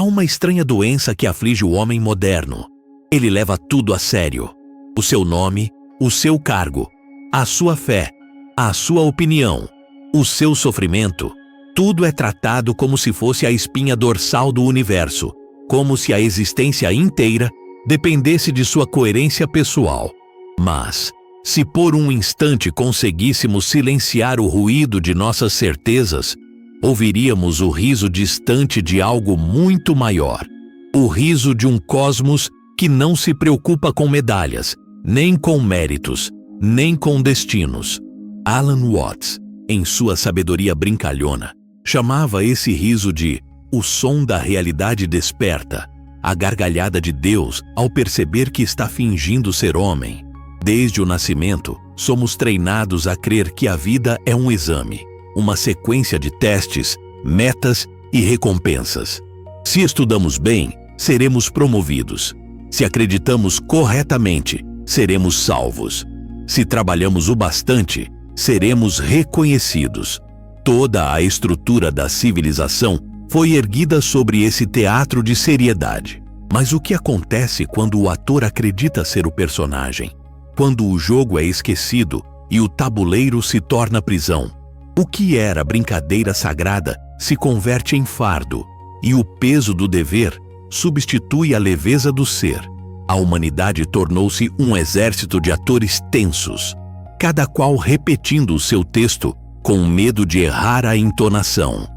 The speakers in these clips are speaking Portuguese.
uma estranha doença que aflige o homem moderno. Ele leva tudo a sério. O seu nome, o seu cargo, a sua fé, a sua opinião, o seu sofrimento. Tudo é tratado como se fosse a espinha dorsal do universo, como se a existência inteira dependesse de sua coerência pessoal. Mas, se por um instante conseguíssemos silenciar o ruído de nossas certezas, ouviríamos o riso distante de algo muito maior. O riso de um cosmos que não se preocupa com medalhas, nem com méritos, nem com destinos. Alan Watts, em sua sabedoria brincalhona, chamava esse riso de o som da realidade desperta, a gargalhada de Deus ao perceber que está fingindo ser homem. Desde o nascimento, somos treinados a crer que a vida é um exame, uma sequência de testes, metas e recompensas. Se estudamos bem, seremos promovidos. Se acreditamos corretamente, seremos salvos. Se trabalhamos o bastante, seremos reconhecidos. Toda a estrutura da civilização foi erguida sobre esse teatro de seriedade. Mas o que acontece quando o ator acredita ser o personagem? Quando o jogo é esquecido e o tabuleiro se torna prisão? O que era brincadeira sagrada se converte em fardo, e o peso do dever substitui a leveza do ser. A humanidade tornou-se um exército de atores tensos, cada qual repetindo o seu texto com medo de errar a entonação.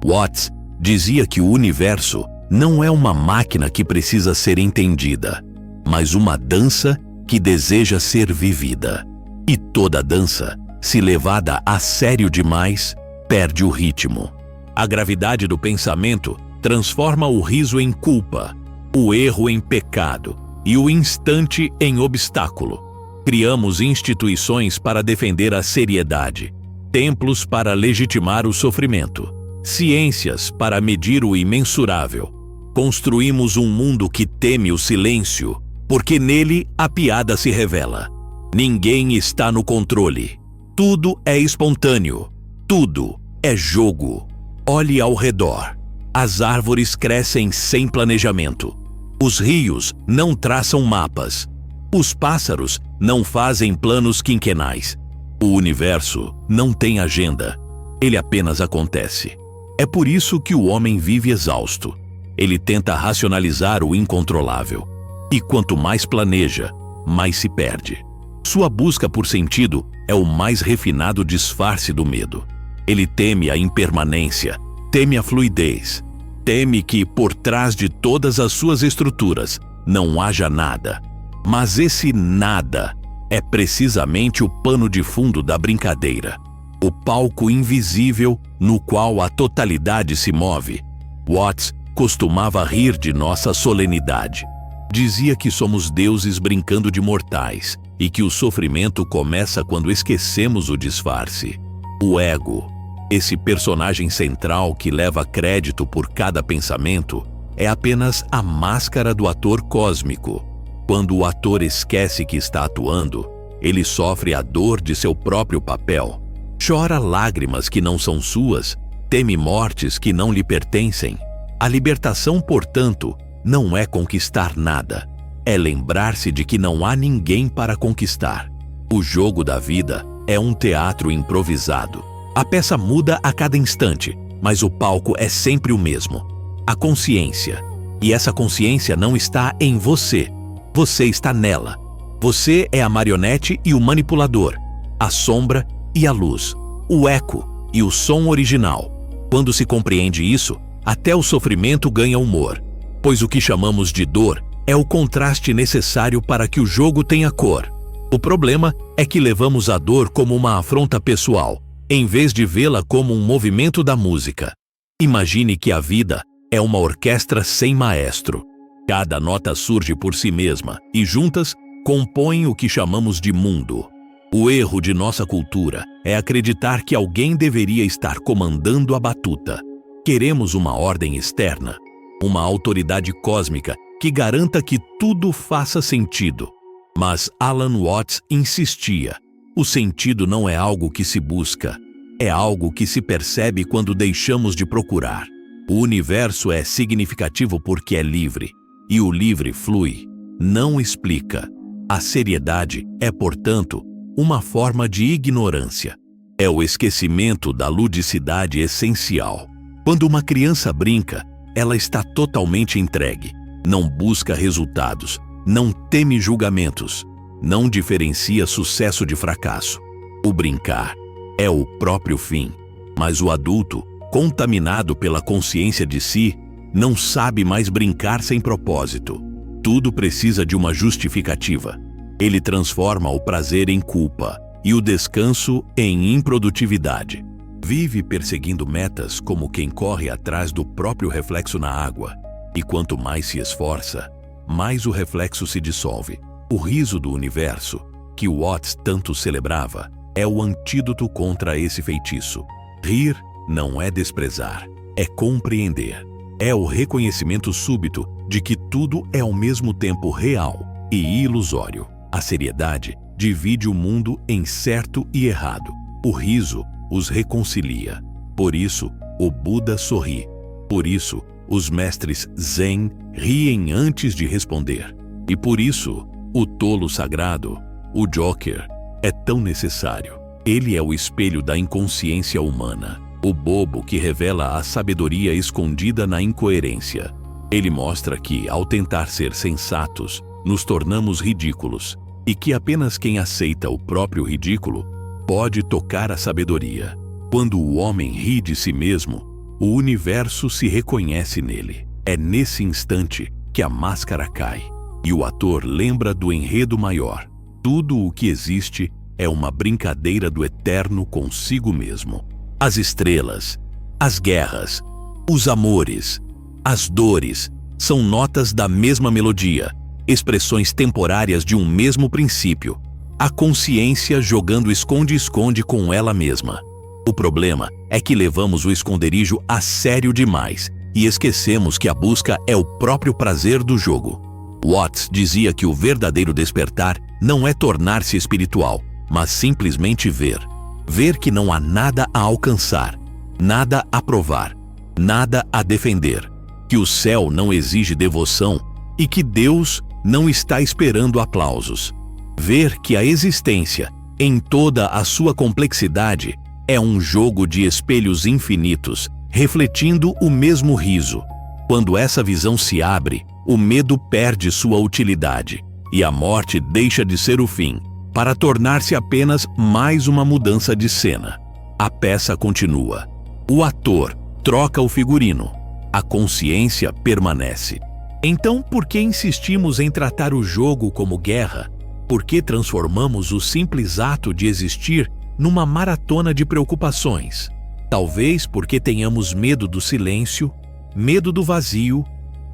Watts dizia que o universo não é uma máquina que precisa ser entendida, mas uma dança que deseja ser vivida. E toda dança, se levada a sério demais, perde o ritmo. A gravidade do pensamento transforma o riso em culpa, o erro em pecado e o instante em obstáculo. Criamos instituições para defender a seriedade, templos para legitimar o sofrimento, ciências para medir o imensurável. Construímos um mundo que teme o silêncio, porque nele a piada se revela. Ninguém está no controle. Tudo é espontâneo. Tudo é jogo. Olhe ao redor. As árvores crescem sem planejamento. Os rios não traçam mapas. Os pássaros não fazem planos quinquenais. O universo não tem agenda. Ele apenas acontece. É por isso que o homem vive exausto. Ele tenta racionalizar o incontrolável. E quanto mais planeja, mais se perde. Sua busca por sentido é o mais refinado disfarce do medo. Ele teme a impermanência, teme a fluidez, teme que, por trás de todas as suas estruturas, não haja nada. Mas esse nada é precisamente o pano de fundo da brincadeira, o palco invisível no qual a totalidade se move. Watts costumava rir de nossa solenidade. Dizia que somos deuses brincando de mortais e que o sofrimento começa quando esquecemos o disfarce. O ego, esse personagem central que leva crédito por cada pensamento, é apenas a máscara do ator cósmico. Quando o ator esquece que está atuando, ele sofre a dor de seu próprio papel. Chora lágrimas que não são suas, teme mortes que não lhe pertencem. A libertação, portanto, não é conquistar nada. É lembrar-se de que não há ninguém para conquistar. O jogo da vida é um teatro improvisado. A peça muda a cada instante, mas o palco é sempre o mesmo. A consciência. E essa consciência não está em você. Você está nela. Você é a marionete e o manipulador, a sombra e a luz, o eco e o som original. Quando se compreende isso, até o sofrimento ganha humor, pois o que chamamos de dor é o contraste necessário para que o jogo tenha cor. O problema é que levamos a dor como uma afronta pessoal, em vez de vê-la como um movimento da música. Imagine que a vida é uma orquestra sem maestro. Cada nota surge por si mesma e juntas compõem o que chamamos de mundo. O erro de nossa cultura é acreditar que alguém deveria estar comandando a batuta. Queremos uma ordem externa, uma autoridade cósmica que garanta que tudo faça sentido. Mas Alan Watts insistia: o sentido não é algo que se busca, é algo que se percebe quando deixamos de procurar. O universo é significativo porque é livre, e o livre flui, não explica. A seriedade é, portanto, uma forma de ignorância. É o esquecimento da ludicidade essencial. Quando uma criança brinca, ela está totalmente entregue. Não busca resultados, não teme julgamentos, não diferencia sucesso de fracasso. O brincar é o próprio fim, mas o adulto, contaminado pela consciência de si, não sabe mais brincar sem propósito. Tudo precisa de uma justificativa. Ele transforma o prazer em culpa e o descanso em improdutividade. Vive perseguindo metas como quem corre atrás do próprio reflexo na água. E quanto mais se esforça, mais o reflexo se dissolve. O riso do universo, que Watts tanto celebrava, é o antídoto contra esse feitiço. Rir não é desprezar, é compreender. É o reconhecimento súbito de que tudo é ao mesmo tempo real e ilusório. A seriedade divide o mundo em certo e errado. O riso os reconcilia. Por isso, o Buda sorri. Por isso, os mestres Zen riem antes de responder. E por isso, o tolo sagrado, o Joker, é tão necessário. Ele é o espelho da inconsciência humana, o bobo que revela a sabedoria escondida na incoerência. Ele mostra que, ao tentar ser sensatos, nos tornamos ridículos, e que apenas quem aceita o próprio ridículo pode tocar a sabedoria. Quando o homem ri de si mesmo, o universo se reconhece nele. É nesse instante que a máscara cai, e o ator lembra do enredo maior. Tudo o que existe é uma brincadeira do eterno consigo mesmo. As estrelas, as guerras, os amores, as dores são notas da mesma melodia, expressões temporárias de um mesmo princípio, a consciência jogando esconde-esconde com ela mesma. O problema é que levamos o esconderijo a sério demais e esquecemos que a busca é o próprio prazer do jogo. Watts dizia que o verdadeiro despertar não é tornar-se espiritual, mas simplesmente ver. Ver que não há nada a alcançar, nada a provar, nada a defender, que o céu não exige devoção e que Deus não está esperando aplausos. Ver que a existência, em toda a sua complexidade, é um jogo de espelhos infinitos, refletindo o mesmo riso. Quando essa visão se abre, o medo perde sua utilidade e a morte deixa de ser o fim, para tornar-se apenas mais uma mudança de cena. A peça continua. O ator troca o figurino. A consciência permanece. Então, por que insistimos em tratar o jogo como guerra? Por que transformamos o simples ato de existir numa maratona de preocupações? Talvez porque tenhamos medo do silêncio, medo do vazio,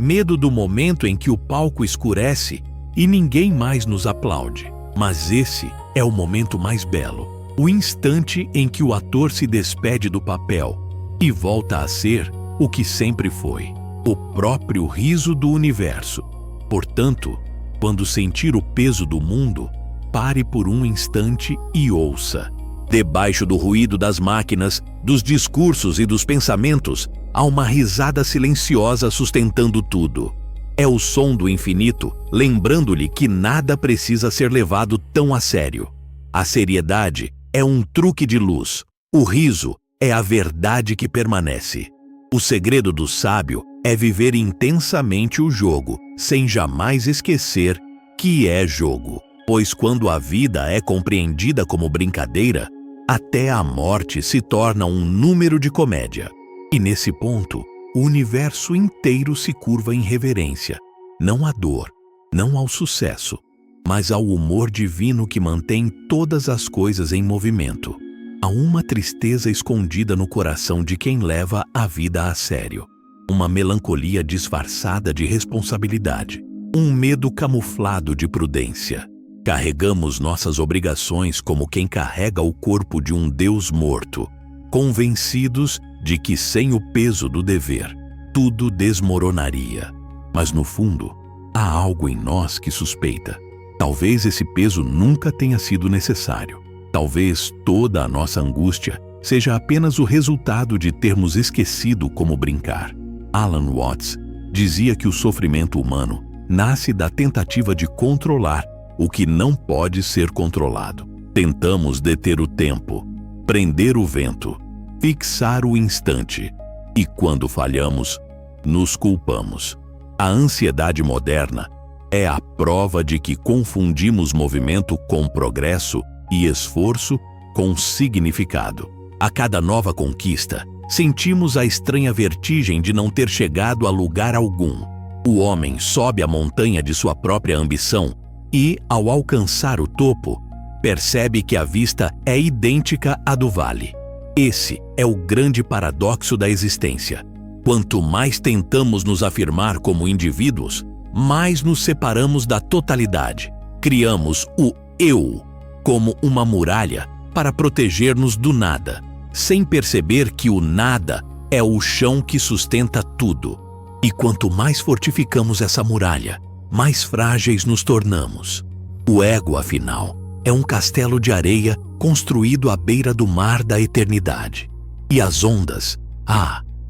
medo do momento em que o palco escurece e ninguém mais nos aplaude. Mas esse é o momento mais belo, o instante em que o ator se despede do papel e volta a ser o que sempre foi, o próprio riso do universo. Portanto, quando sentir o peso do mundo, pare por um instante e ouça. Debaixo do ruído das máquinas, dos discursos e dos pensamentos, há uma risada silenciosa sustentando tudo. É o som do infinito, lembrando-lhe que nada precisa ser levado tão a sério. A seriedade é um truque de luz. O riso é a verdade que permanece. O segredo do sábio é viver intensamente o jogo, sem jamais esquecer que é jogo. Pois quando a vida é compreendida como brincadeira, até a morte se torna um número de comédia. E nesse ponto, o universo inteiro se curva em reverência, não à dor, não ao sucesso, mas ao humor divino que mantém todas as coisas em movimento. Há uma tristeza escondida no coração de quem leva a vida a sério, uma melancolia disfarçada de responsabilidade, um medo camuflado de prudência. Carregamos nossas obrigações como quem carrega o corpo de um Deus morto, convencidos de que sem o peso do dever, tudo desmoronaria. Mas no fundo, há algo em nós que suspeita. Talvez esse peso nunca tenha sido necessário. Talvez toda a nossa angústia seja apenas o resultado de termos esquecido como brincar. Alan Watts dizia que o sofrimento humano nasce da tentativa de controlar o que não pode ser controlado. Tentamos deter o tempo, prender o vento, fixar o instante, e quando falhamos, nos culpamos. A ansiedade moderna é a prova de que confundimos movimento com progresso e esforço com significado. A cada nova conquista, sentimos a estranha vertigem de não ter chegado a lugar algum. O homem sobe a montanha de sua própria ambição e, ao alcançar o topo, percebe que a vista é idêntica à do vale. Esse é o grande paradoxo da existência. Quanto mais tentamos nos afirmar como indivíduos, mais nos separamos da totalidade. Criamos o eu como uma muralha para proteger-nos do nada, sem perceber que o nada é o chão que sustenta tudo. E quanto mais fortificamos essa muralha, mais frágeis nos tornamos. O ego, afinal, é um castelo de areia construído à beira do mar da eternidade. E as ondas,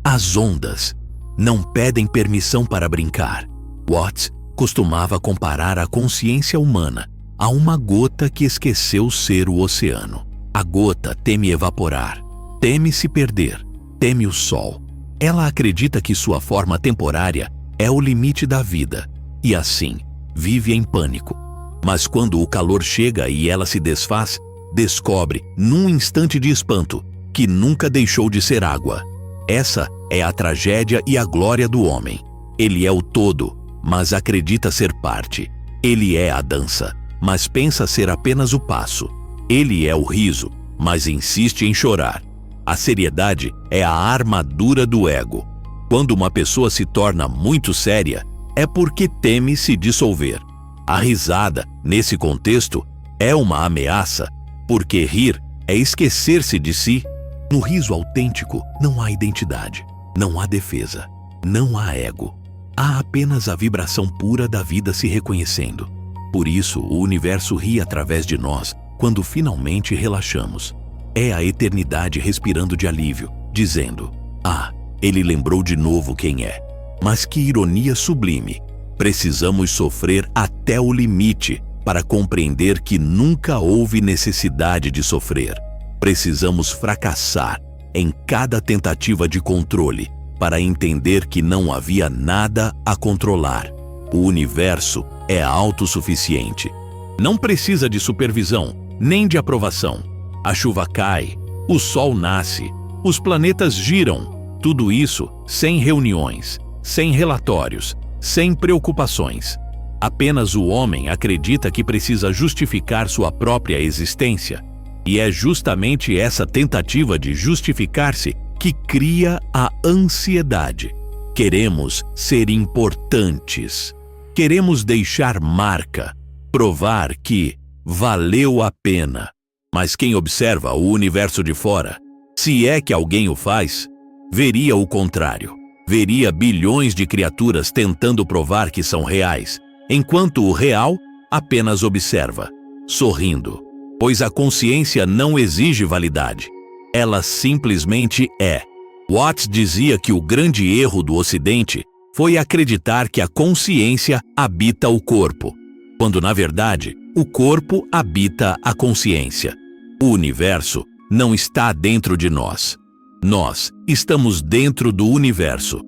as ondas, não pedem permissão para brincar. Watts costumava comparar a consciência humana a uma gota que esqueceu ser o oceano. A gota teme evaporar, teme se perder, teme o sol. Ela acredita que sua forma temporária é o limite da vida e, assim, vive em pânico. Mas quando o calor chega e ela se desfaz, descobre, num instante de espanto, que nunca deixou de ser água. Essa é a tragédia e a glória do homem. Ele é o todo, mas acredita ser parte. Ele é a dança, mas pensa ser apenas o passo. Ele é o riso, mas insiste em chorar. A seriedade é a armadura do ego. Quando uma pessoa se torna muito séria, é porque teme se dissolver. A risada, nesse contexto, é uma ameaça, porque rir é esquecer-se de si. No riso autêntico não há identidade, não há defesa, não há ego. Há apenas a vibração pura da vida se reconhecendo. Por isso, o universo ri através de nós quando finalmente relaxamos. É a eternidade respirando de alívio, dizendo: ele lembrou de novo quem é. Mas que ironia sublime! Precisamos sofrer até o limite para compreender que nunca houve necessidade de sofrer. Precisamos fracassar em cada tentativa de controle para entender que não havia nada a controlar. O universo é autossuficiente. Não precisa de supervisão, nem de aprovação. A chuva cai, o sol nasce, os planetas giram. Tudo isso sem reuniões, sem relatórios, sem preocupações. Apenas o homem acredita que precisa justificar sua própria existência. E é justamente essa tentativa de justificar-se que cria a ansiedade. Queremos ser importantes. Queremos deixar marca, provar que valeu a pena. Mas quem observa o universo de fora, se é que alguém o faz, veria o contrário. Veria bilhões de criaturas tentando provar que são reais, enquanto o real apenas observa, sorrindo. Pois a consciência não exige validade. Ela simplesmente é. Watts dizia que o grande erro do Ocidente foi acreditar que a consciência habita o corpo, quando, na verdade, o corpo habita a consciência. O universo não está dentro de nós. Nós estamos dentro do universo.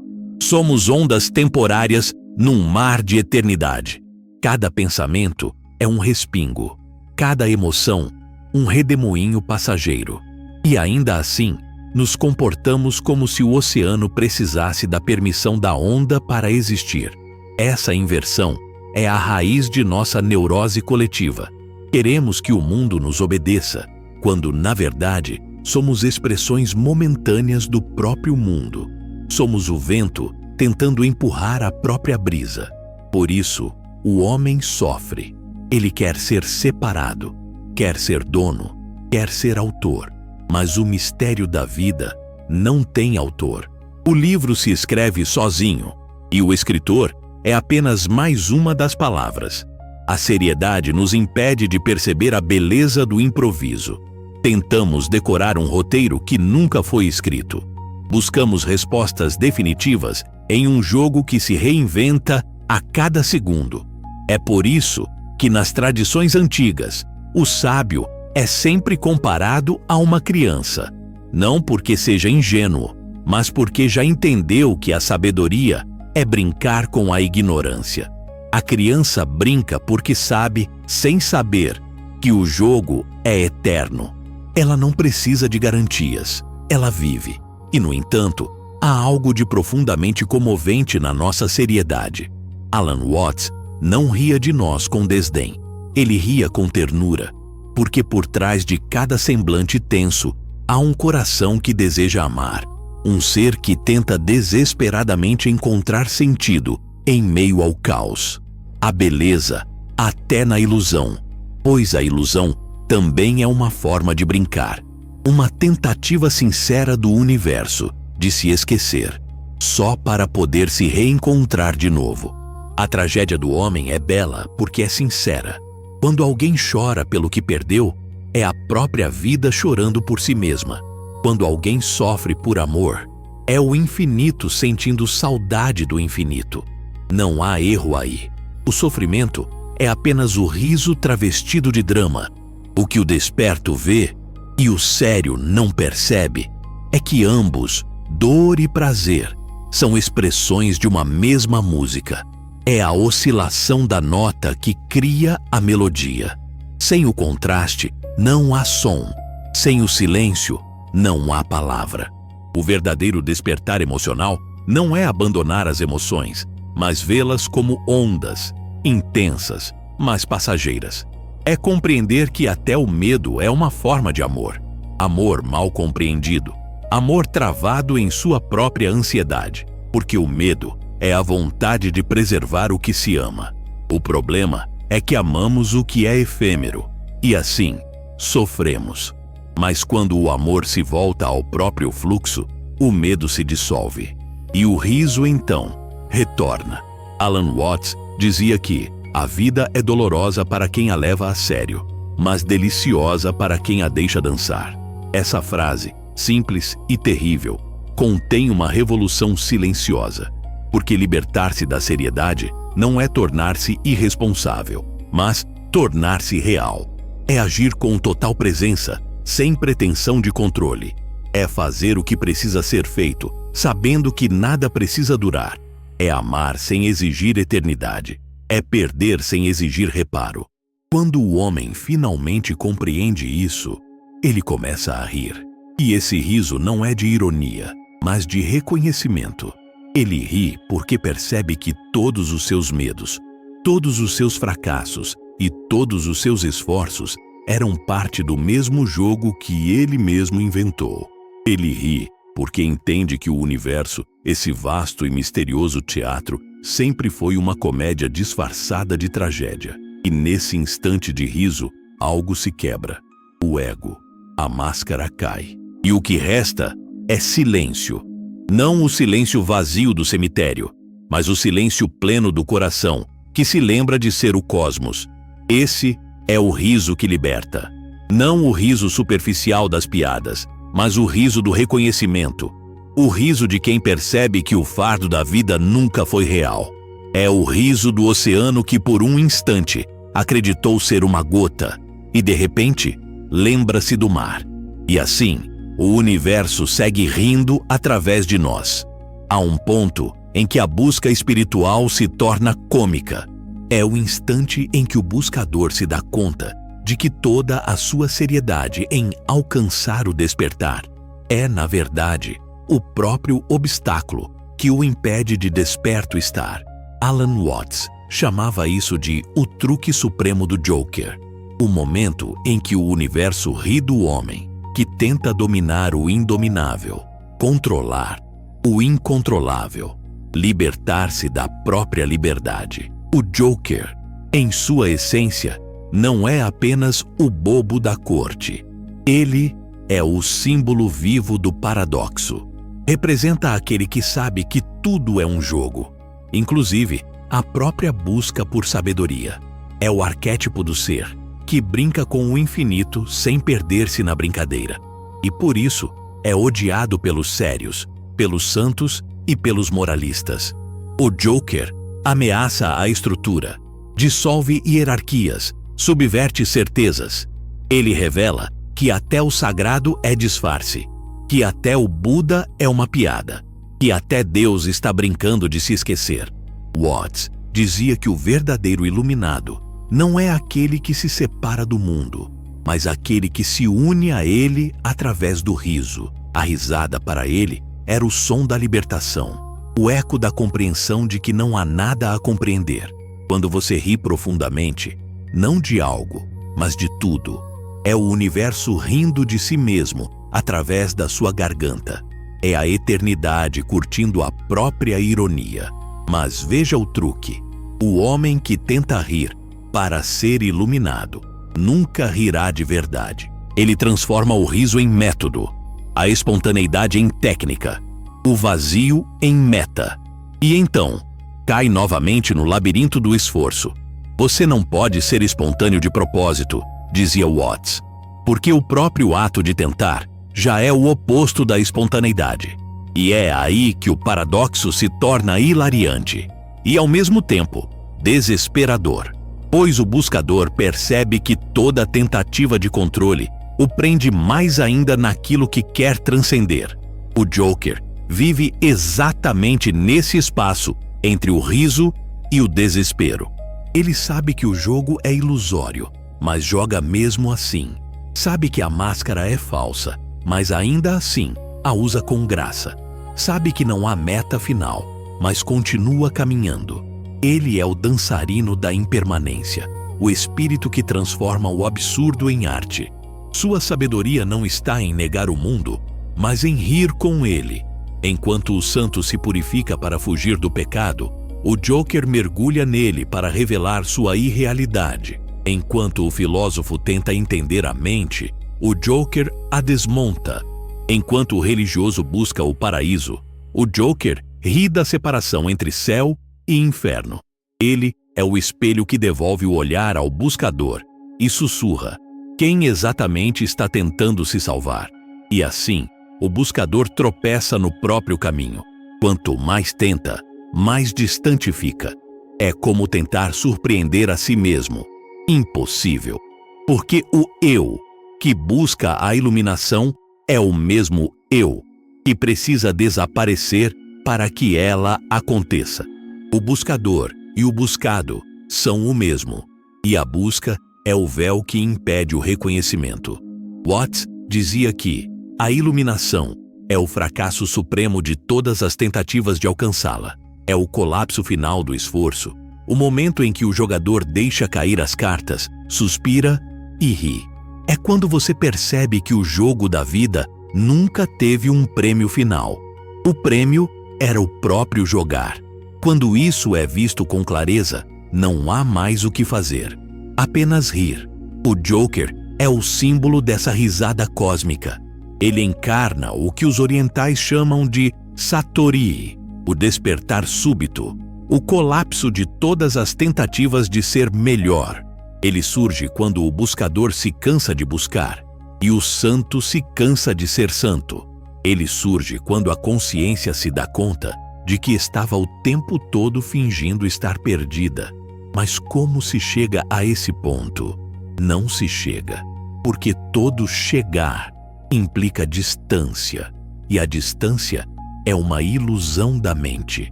Somos ondas temporárias num mar de eternidade. Cada pensamento é um respingo. Cada emoção, um redemoinho passageiro. E ainda assim, nos comportamos como se o oceano precisasse da permissão da onda para existir. Essa inversão é a raiz de nossa neurose coletiva. Queremos que o mundo nos obedeça, quando, na verdade, somos expressões momentâneas do próprio mundo. Somos o vento tentando empurrar a própria brisa. Por isso, o homem sofre. Ele quer ser separado, quer ser dono, quer ser autor. Mas o mistério da vida não tem autor. O livro se escreve sozinho, e o escritor é apenas mais uma das palavras. A seriedade nos impede de perceber a beleza do improviso. Tentamos decorar um roteiro que nunca foi escrito. Buscamos respostas definitivas em um jogo que se reinventa a cada segundo. É por isso que nas tradições antigas, o sábio é sempre comparado a uma criança. Não porque seja ingênuo, mas porque já entendeu que a sabedoria é brincar com a ignorância. A criança brinca porque sabe, sem saber, que o jogo é eterno. Ela não precisa de garantias, ela vive. E, no entanto, há algo de profundamente comovente na nossa seriedade. Alan Watts não ria de nós com desdém. Ele ria com ternura, porque por trás de cada semblante tenso há um coração que deseja amar, um ser que tenta desesperadamente encontrar sentido em meio ao caos. A beleza, até na ilusão, pois a ilusão também é uma forma de brincar, uma tentativa sincera do universo de se esquecer, só para poder se reencontrar de novo. A tragédia do homem é bela porque é sincera. Quando alguém chora pelo que perdeu, é a própria vida chorando por si mesma. Quando alguém sofre por amor, é o infinito sentindo saudade do infinito. Não há erro aí. O sofrimento é apenas o riso travestido de drama. O que o desperto vê e o sério não percebe é que ambos, dor e prazer, são expressões de uma mesma música. É a oscilação da nota que cria a melodia. Sem o contraste, não há som. Sem o silêncio, não há palavra. O verdadeiro despertar emocional não é abandonar as emoções, mas vê-las como ondas, intensas, mas passageiras. É compreender que até o medo é uma forma de amor. Amor mal compreendido. Amor travado em sua própria ansiedade. Porque o medo é a vontade de preservar o que se ama. O problema é que amamos o que é efêmero. E assim, sofremos. Mas quando o amor se volta ao próprio fluxo, o medo se dissolve. E o riso, então, retorna. Alan Watts dizia que a vida é dolorosa para quem a leva a sério, mas deliciosa para quem a deixa dançar. Essa frase, simples e terrível, contém uma revolução silenciosa, porque libertar-se da seriedade não é tornar-se irresponsável, mas tornar-se real. É agir com total presença, sem pretensão de controle. É fazer o que precisa ser feito, sabendo que nada precisa durar. É amar sem exigir eternidade. É perder sem exigir reparo. Quando o homem finalmente compreende isso, ele começa a rir. E esse riso não é de ironia, mas de reconhecimento. Ele ri porque percebe que todos os seus medos, todos os seus fracassos e todos os seus esforços eram parte do mesmo jogo que ele mesmo inventou. Ele ri porque entende que o universo, esse vasto e misterioso teatro, sempre foi uma comédia disfarçada de tragédia. E nesse instante de riso, algo se quebra. O ego. A máscara cai. E o que resta é silêncio. Não o silêncio vazio do cemitério, mas o silêncio pleno do coração, que se lembra de ser o cosmos. Esse é o riso que liberta. Não o riso superficial das piadas, mas o riso do reconhecimento. O riso de quem percebe que o fardo da vida nunca foi real. É o riso do oceano que por um instante acreditou ser uma gota e de repente lembra-se do mar. E assim, o universo segue rindo através de nós. Há um ponto em que a busca espiritual se torna cômica. É o instante em que o buscador se dá conta de que toda a sua seriedade em alcançar o despertar é, na verdade, o próprio obstáculo que o impede de desperto estar. Alan Watts chamava isso de o truque supremo do Joker, o momento em que o universo ri do homem, que tenta dominar o indominável, controlar o incontrolável, libertar-se da própria liberdade. O Joker, em sua essência, não é apenas o bobo da corte. Ele é o símbolo vivo do paradoxo. Representa aquele que sabe que tudo é um jogo, inclusive a própria busca por sabedoria. É o arquétipo do ser, que brinca com o infinito sem perder-se na brincadeira. E por isso é odiado pelos sérios, pelos santos e pelos moralistas. O Joker ameaça a estrutura, dissolve hierarquias, subverte certezas. Ele revela que até o sagrado é disfarce, que até o Buda é uma piada, que até Deus está brincando de se esquecer. Watts dizia que o verdadeiro iluminado não é aquele que se separa do mundo, mas aquele que se une a ele através do riso. A risada para ele era o som da libertação, o eco da compreensão de que não há nada a compreender. Quando você ri profundamente, não de algo, mas de tudo, é o universo rindo de si mesmo através da sua garganta. É a eternidade curtindo a própria ironia. Mas veja o truque: o homem que tenta rir para ser iluminado nunca rirá de verdade. Ele transforma o riso em método, a espontaneidade em técnica, o vazio em meta. E então, cai novamente no labirinto do esforço. Você não pode ser espontâneo de propósito, dizia Watts, porque o próprio ato de tentar já é o oposto da espontaneidade. E é aí que o paradoxo se torna hilariante e, ao mesmo tempo, desesperador, pois o buscador percebe que toda tentativa de controle o prende mais ainda naquilo que quer transcender. O Joker vive exatamente nesse espaço entre o riso e o desespero. Ele sabe que o jogo é ilusório, mas joga mesmo assim. Sabe que a máscara é falsa, mas ainda assim a usa com graça. Sabe que não há meta final, mas continua caminhando. Ele é o dançarino da impermanência, o espírito que transforma o absurdo em arte. Sua sabedoria não está em negar o mundo, mas em rir com ele. Enquanto o santo se purifica para fugir do pecado, o Joker mergulha nele para revelar sua irrealidade. Enquanto o filósofo tenta entender a mente, o Joker a desmonta. Enquanto o religioso busca o paraíso, o Joker ri da separação entre céu e inferno. Ele é o espelho que devolve o olhar ao buscador e sussurra: quem exatamente está tentando se salvar? E assim, o buscador tropeça no próprio caminho. Quanto mais tenta, mais distante fica. É como tentar surpreender a si mesmo. Impossível. Porque o eu que busca a iluminação é o mesmo eu que precisa desaparecer para que ela aconteça. O buscador e o buscado são o mesmo, e a busca é o véu que impede o reconhecimento. Watts dizia que a iluminação é o fracasso supremo de todas as tentativas de alcançá-la. É o colapso final do esforço, o momento em que o jogador deixa cair as cartas, suspira e ri. É quando você percebe que o jogo da vida nunca teve um prêmio final. O prêmio era o próprio jogar. Quando isso é visto com clareza, não há mais o que fazer. Apenas rir. O Joker é o símbolo dessa risada cósmica. Ele encarna o que os orientais chamam de Satori, o despertar súbito, o colapso de todas as tentativas de ser melhor. Ele surge quando o buscador se cansa de buscar e o santo se cansa de ser santo. Ele surge quando a consciência se dá conta de que estava o tempo todo fingindo estar perdida. Mas como se chega a esse ponto? Não se chega, porque todo chegar implica distância, e a distância é uma ilusão da mente.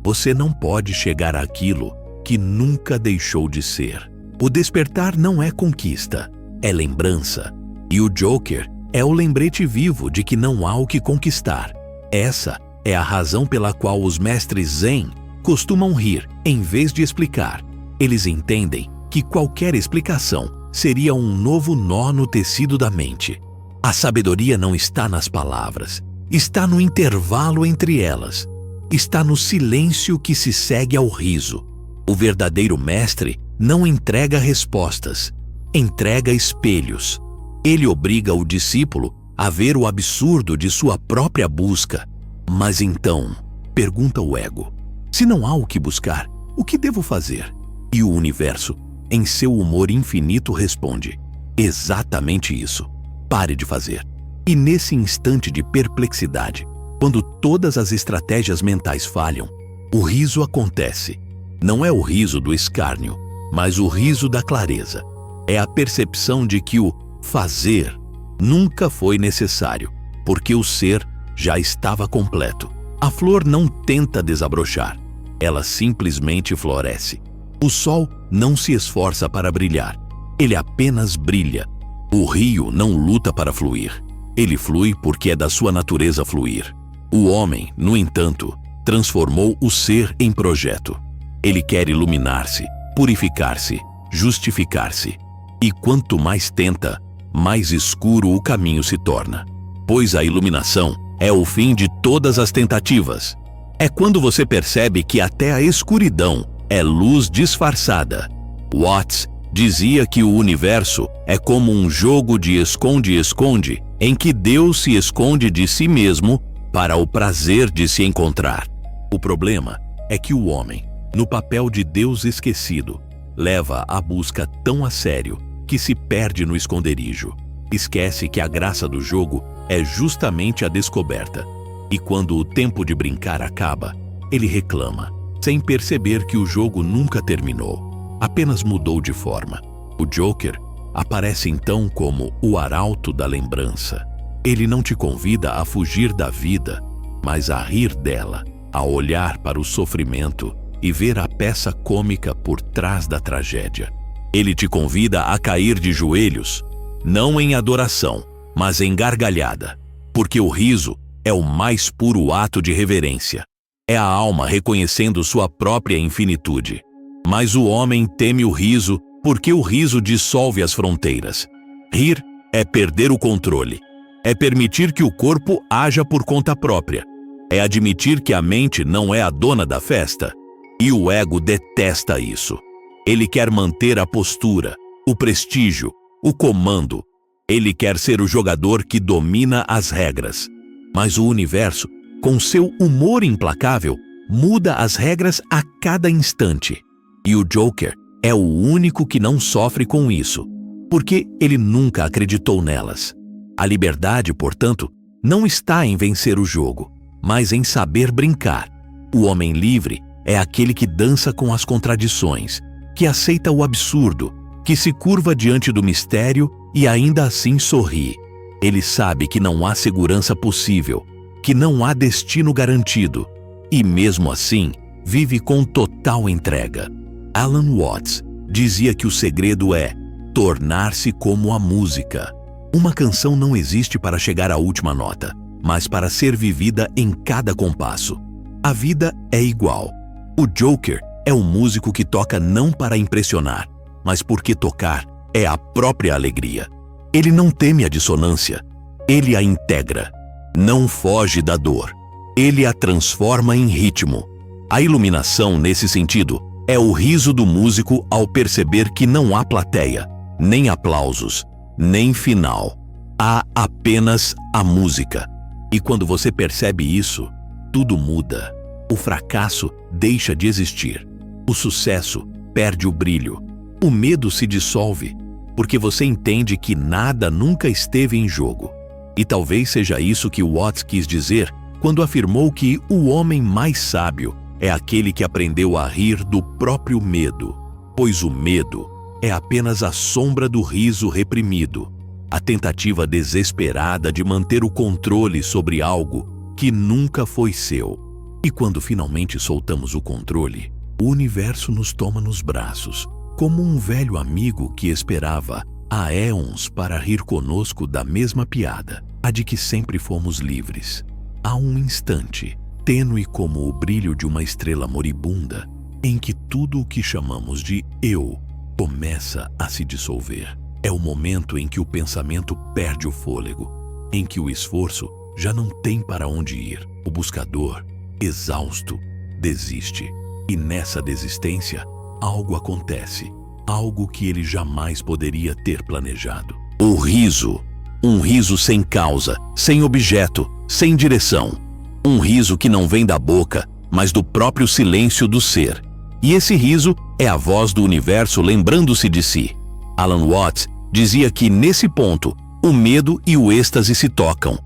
Você não pode chegar àquilo que nunca deixou de ser. O despertar não é conquista, é lembrança. E o Joker é o lembrete vivo de que não há o que conquistar. Essa é a razão pela qual os mestres Zen costumam rir em vez de explicar. Eles entendem que qualquer explicação seria um novo nó no tecido da mente. A sabedoria não está nas palavras, está no intervalo entre elas. Está no silêncio que se segue ao riso. O verdadeiro mestre não entrega respostas, entrega espelhos. Ele obriga o discípulo a ver o absurdo de sua própria busca. Mas então, pergunta o ego, se não há o que buscar, o que devo fazer? E o universo, em seu humor infinito, responde: exatamente isso. Pare de fazer. E nesse instante de perplexidade, Quando todas as estratégias mentais falham, o riso acontece. Não é o riso do escárnio, mas o riso da clareza. É a percepção de que o fazer nunca foi necessário, porque o ser já estava completo. A flor não tenta desabrochar, ela simplesmente floresce. O sol não se esforça para brilhar, ele apenas brilha. O rio não luta para fluir, ele flui porque é da sua natureza fluir. O homem, no entanto, transformou o ser em projeto. Ele quer iluminar-se, purificar-se, justificar-se. E quanto mais tenta, mais escuro o caminho se torna. Pois a iluminação é o fim de todas as tentativas. É quando você percebe que até a escuridão é luz disfarçada. Watts dizia que o universo é como um jogo de esconde-esconde em que Deus se esconde de si mesmo para o prazer de se encontrar. O problema é que o homem, no papel de Deus esquecido, leva a busca tão a sério que se perde no esconderijo. Esquece que a graça do jogo é justamente a descoberta. E quando o tempo de brincar acaba, ele reclama, sem perceber que o jogo nunca terminou, apenas mudou de forma. O Joker aparece então como o arauto da lembrança. Ele não te convida a fugir da vida, mas a rir dela, a olhar para o sofrimento e ver a peça cômica por trás da tragédia. Ele te convida a cair de joelhos, não em adoração, mas em gargalhada, porque o riso é o mais puro ato de reverência. É a alma reconhecendo sua própria infinitude. Mas o homem teme o riso porque o riso dissolve as fronteiras. Rir é perder o controle. É permitir que o corpo haja por conta própria. É admitir que a mente não é a dona da festa. E o ego detesta isso. Ele quer manter a postura, o prestígio, o comando. Ele quer ser o jogador que domina as regras. Mas o universo, com seu humor implacável, muda as regras a cada instante. E o Joker é o único que não sofre com isso, porque ele nunca acreditou nelas. A liberdade, portanto, não está em vencer o jogo, mas em saber brincar. O homem livre é aquele que dança com as contradições, que aceita o absurdo, que se curva diante do mistério e ainda assim sorri. Ele sabe que não há segurança possível, que não há destino garantido, e mesmo assim vive com total entrega. Alan Watts dizia que o segredo é tornar-se como a música. Uma canção não existe para chegar à última nota, mas para ser vivida em cada compasso. A vida é igual. O Joker é um músico que toca não para impressionar, mas porque tocar é a própria alegria. Ele não teme a dissonância, ele a integra. Não foge da dor, ele a transforma em ritmo. A iluminação, nesse sentido, é o riso do músico ao perceber que não há plateia, nem aplausos, nem final. Há apenas a música. E quando você percebe isso, tudo muda. O fracasso deixa de existir. O sucesso perde o brilho. O medo se dissolve, porque você entende que nada nunca esteve em jogo. E talvez seja isso que Watts quis dizer quando afirmou que o homem mais sábio é aquele que aprendeu a rir do próprio medo, pois o medo é apenas a sombra do riso reprimido, a tentativa desesperada de manter o controle sobre algo que nunca foi seu. E quando finalmente soltamos o controle, o universo nos toma nos braços, como um velho amigo que esperava há éons para rir conosco da mesma piada, a de que sempre fomos livres. Há um instante, tênue como o brilho de uma estrela moribunda, em que tudo o que chamamos de eu começa a se dissolver. É o momento em que o pensamento perde o fôlego, em que o esforço já não tem para onde ir. O buscador, exausto, desiste. E nessa desistência, algo acontece, algo que ele jamais poderia ter planejado. O riso. Um riso sem causa, sem objeto, sem direção. Um riso que não vem da boca, mas do próprio silêncio do ser. E esse riso é a voz do universo lembrando-se de si. Alan Watts dizia que, nesse ponto, o medo e o êxtase se tocam.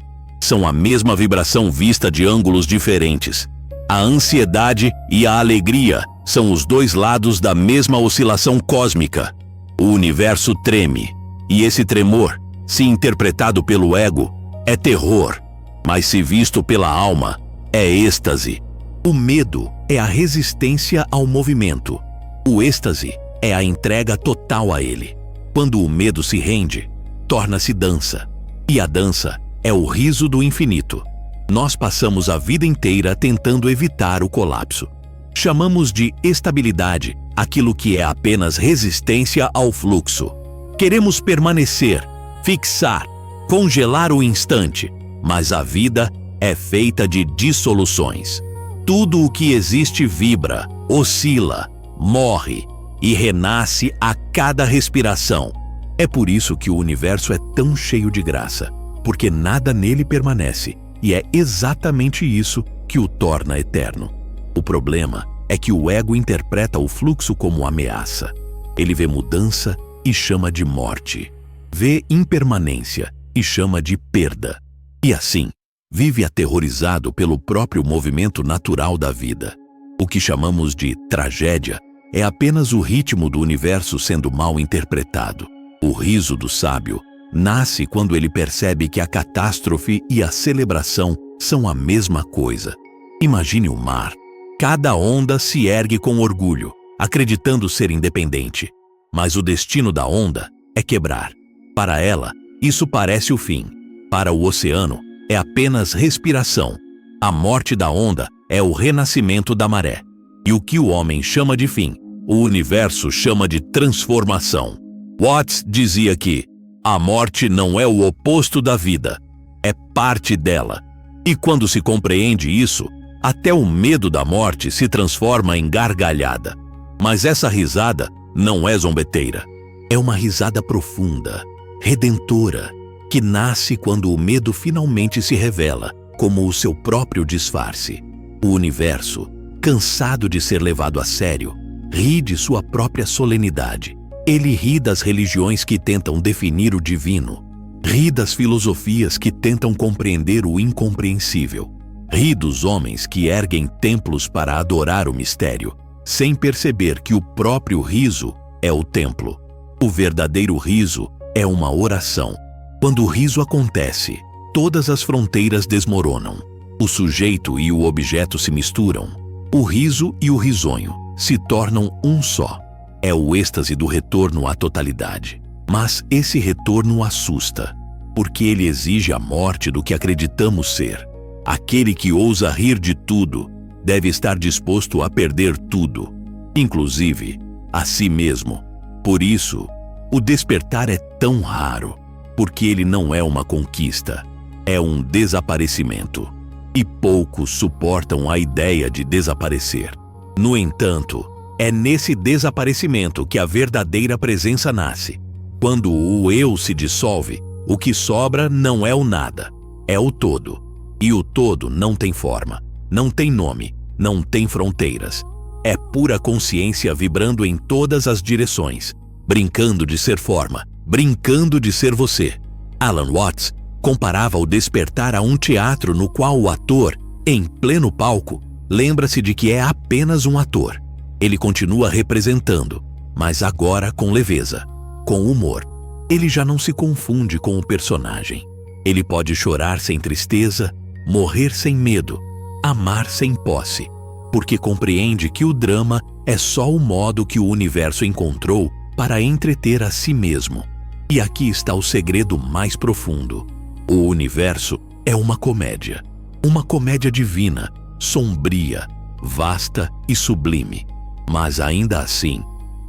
são a mesma vibração vista de ângulos diferentes. A ansiedade e a alegria são os dois lados da mesma oscilação cósmica. O universo treme, e esse tremor, se interpretado pelo ego, é terror, mas se visto pela alma, é êxtase. O medo é a resistência ao movimento. O êxtase é a entrega total a ele. Quando o medo se rende, torna-se dança. E a dança é o riso do infinito. Nós passamos a vida inteira tentando evitar o colapso. Chamamos de estabilidade aquilo que é apenas resistência ao fluxo. Queremos permanecer, fixar, congelar o instante, mas a vida é feita de dissoluções. Tudo o que existe vibra, oscila, morre e renasce a cada respiração. É por isso que o universo é tão cheio de graça, porque nada nele permanece, e é exatamente isso que o torna eterno. O problema é que o ego interpreta o fluxo como ameaça. Ele vê mudança e chama de morte. Vê impermanência e chama de perda. E assim, vive aterrorizado pelo próprio movimento natural da vida. O que chamamos de tragédia é apenas o ritmo do universo sendo mal interpretado. O riso do sábio nasce quando ele percebe que a catástrofe e a celebração são a mesma coisa. Imagine o mar. Cada onda se ergue com orgulho, acreditando ser independente. Mas o destino da onda é quebrar. Para ela, isso parece o fim. Para o oceano, é apenas respiração. A morte da onda é o renascimento da maré. E o que o homem chama de fim, o universo chama de transformação. Watts dizia que a morte não é o oposto da vida, é parte dela. E quando se compreende isso, até o medo da morte se transforma em gargalhada. Mas essa risada não é zombeteira. É uma risada profunda, redentora, que nasce quando o medo finalmente se revela como o seu próprio disfarce. O universo, cansado de ser levado a sério, ri de sua própria solenidade. Ele ri das religiões que tentam definir o divino, ri das filosofias que tentam compreender o incompreensível, ri dos homens que erguem templos para adorar o mistério, sem perceber que o próprio riso é o templo. O verdadeiro riso é uma oração. Quando o riso acontece, todas as fronteiras desmoronam. O sujeito e o objeto se misturam. O riso e o risonho se tornam um só. É o êxtase do retorno à totalidade. Mas esse retorno assusta, porque ele exige a morte do que acreditamos ser. Aquele que ousa rir de tudo deve estar disposto a perder tudo, inclusive a si mesmo. Por isso, o despertar é tão raro, porque ele não é uma conquista, é um desaparecimento. E poucos suportam a ideia de desaparecer. No entanto, é nesse desaparecimento que a verdadeira presença nasce. Quando o eu se dissolve, o que sobra não é o nada, é o todo. E o todo não tem forma, não tem nome, não tem fronteiras. É pura consciência vibrando em todas as direções, brincando de ser forma, brincando de ser você. Alan Watts comparava o despertar a um teatro no qual o ator, em pleno palco, lembra-se de que é apenas um ator. Ele continua representando, mas agora com leveza, com humor. Ele já não se confunde com o personagem. Ele pode chorar sem tristeza, morrer sem medo, amar sem posse, porque compreende que o drama é só o modo que o universo encontrou para entreter a si mesmo. E aqui está o segredo mais profundo. O universo é uma comédia divina, sombria, vasta e sublime, mas ainda assim,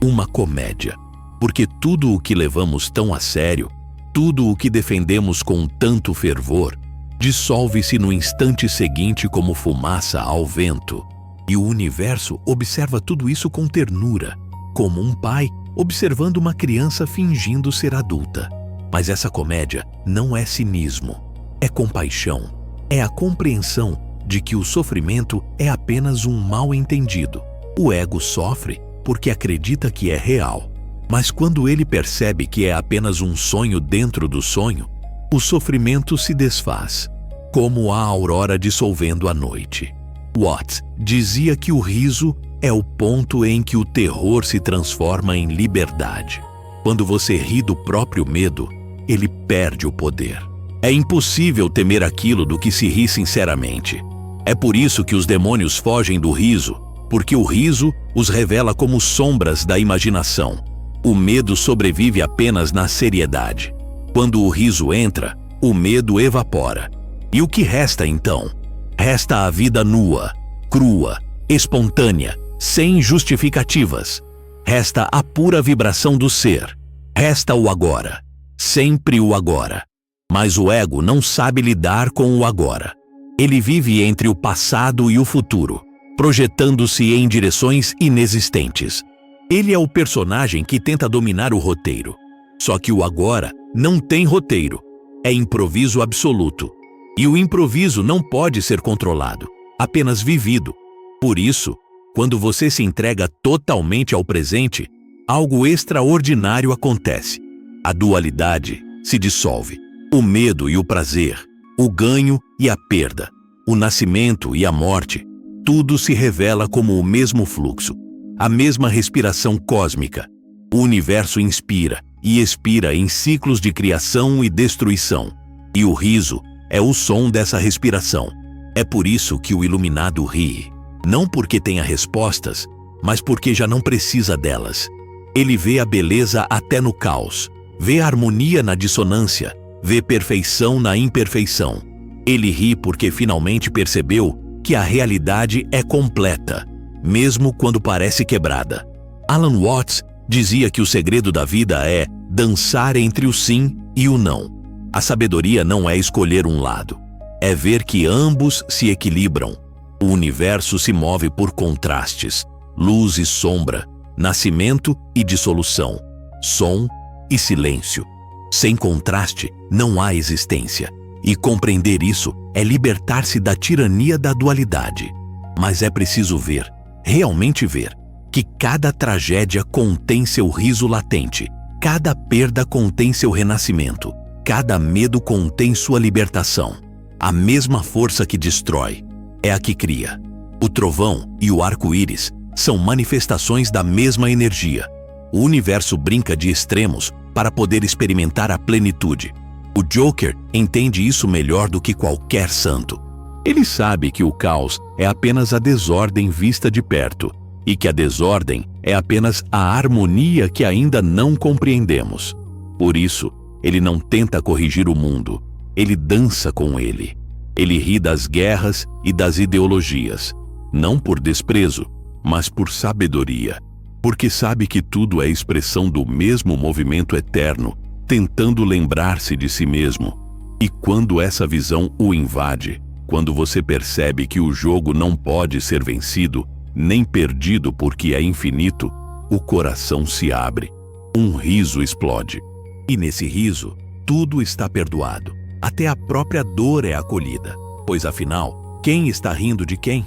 uma comédia, porque tudo o que levamos tão a sério, tudo o que defendemos com tanto fervor, dissolve-se no instante seguinte como fumaça ao vento. E o universo observa tudo isso com ternura, como um pai observando uma criança fingindo ser adulta. Mas essa comédia não é cinismo, é compaixão, é a compreensão de que o sofrimento é apenas um mal-entendido. O ego sofre porque acredita que é real, mas quando ele percebe que é apenas um sonho dentro do sonho, o sofrimento se desfaz. como a aurora dissolvendo a noite. Watts dizia que o riso é o ponto em que o terror se transforma em liberdade. Quando você ri do próprio medo, ele perde o poder. É impossível temer aquilo do que se ri sinceramente. É por isso que os demônios fogem do riso, porque o riso os revela como sombras da imaginação. O medo sobrevive apenas na seriedade. Quando o riso entra, o medo evapora. E o que resta então? Resta a vida nua, crua, espontânea, sem justificativas. Resta a pura vibração do ser. Resta o agora. Sempre o agora. Mas o ego não sabe lidar com o agora. Ele vive entre o passado e o futuro, projetando-se em direções inexistentes. Ele é o personagem que tenta dominar o roteiro. Só que o agora não tem roteiro. É improviso absoluto. E o improviso não pode ser controlado, apenas vivido. Por isso, quando você se entrega totalmente ao presente, algo extraordinário acontece. A dualidade se dissolve. O medo e o prazer, o ganho e a perda, o nascimento e a morte, tudo se revela como o mesmo fluxo, a mesma respiração cósmica. O universo inspira e expira em ciclos de criação e destruição. E o riso é o som dessa respiração. É por isso que o iluminado ri. Não porque tenha respostas, mas porque já não precisa delas. Ele vê a beleza até no caos, vê a harmonia na dissonância, vê perfeição na imperfeição. Ele ri porque finalmente percebeu que a realidade é completa, mesmo quando parece quebrada. Alan Watts dizia que o segredo da vida é dançar entre o sim e o não. A sabedoria não é escolher um lado, é ver que ambos se equilibram. O universo se move por contrastes, luz e sombra, nascimento e dissolução, som e silêncio. Sem contraste, não há existência. E compreender isso é libertar-se da tirania da dualidade. Mas é preciso ver, realmente ver, que cada tragédia contém seu riso latente, cada perda contém seu renascimento, cada medo contém sua libertação. A mesma força que destrói é a que cria. O trovão e o arco-íris são manifestações da mesma energia. O universo brinca de extremos para poder experimentar a plenitude. O Joker entende isso melhor do que qualquer santo. Ele sabe que o caos é apenas a desordem vista de perto e que a desordem é apenas a harmonia que ainda não compreendemos. Por isso, ele não tenta corrigir o mundo, ele dança com ele. Ele ri das guerras e das ideologias, não por desprezo, mas por sabedoria, porque sabe que tudo é expressão do mesmo movimento eterno, tentando lembrar-se de si mesmo. E quando essa visão o invade, quando você percebe que o jogo não pode ser vencido, nem perdido porque é infinito, o coração se abre, um riso explode. E nesse riso, tudo está perdoado. Até a própria dor é acolhida. Pois afinal, quem está rindo de quem?